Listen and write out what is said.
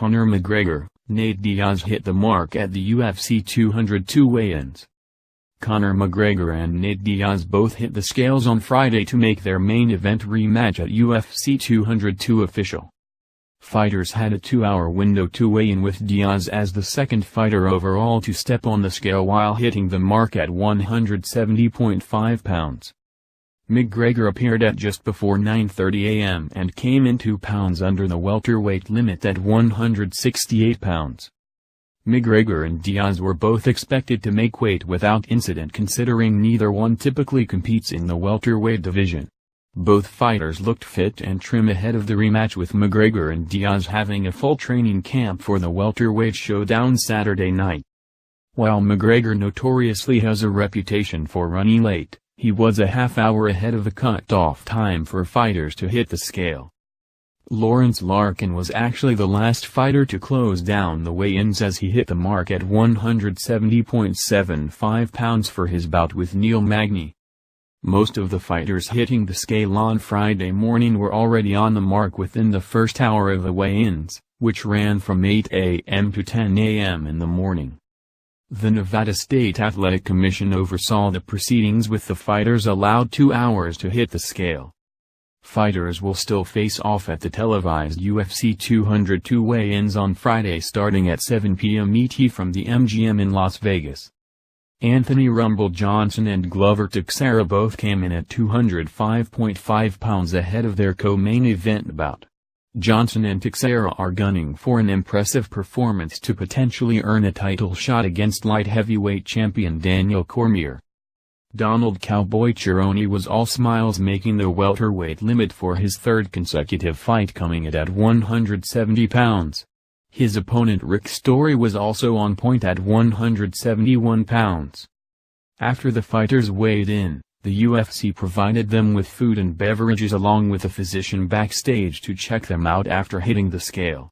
Conor McGregor, Nate Diaz hit the mark at the UFC 202 weigh-ins. Conor McGregor and Nate Diaz both hit the scales on Friday to make their main event rematch at UFC 202 official. Fighters had a 2-hour window to weigh in, with Diaz as the second fighter overall to step on the scale while hitting the mark at 170.5 pounds. McGregor appeared at just before 9:30 a.m. and came in 2 pounds under the welterweight limit at 168 pounds. McGregor and Diaz were both expected to make weight without incident, considering neither one typically competes in the welterweight division. Both fighters looked fit and trim ahead of the rematch, with McGregor and Diaz having a full training camp for the welterweight showdown Saturday night. While McGregor notoriously has a reputation for running late, he was a half-hour ahead of the cut-off time for fighters to hit the scale. Lawrence Larkin was actually the last fighter to close down the weigh-ins, as he hit the mark at 170.75 pounds for his bout with Neil Magny. Most of the fighters hitting the scale on Friday morning were already on the mark within the first hour of the weigh-ins, which ran from 8 a.m. to 10 a.m. in the morning. The Nevada State Athletic Commission oversaw the proceedings, with the fighters allowed 2 hours to hit the scale. Fighters will still face off at the televised UFC 202 weigh-ins on Friday starting at 7 p.m. ET from the MGM in Las Vegas. Anthony "Rumble" Johnson and Glover Teixeira both came in at 205.5 pounds ahead of their co-main event bout. Johnson and Teixeira are gunning for an impressive performance to potentially earn a title shot against light heavyweight champion Daniel Cormier. Donald "Cowboy" Cerrone was all smiles, making the welterweight limit for his third consecutive fight, coming in at 170 pounds. His opponent Rick Story was also on point at 171 pounds. After the fighters weighed in, the UFC provided them with food and beverages along with a physician backstage to check them out after hitting the scale.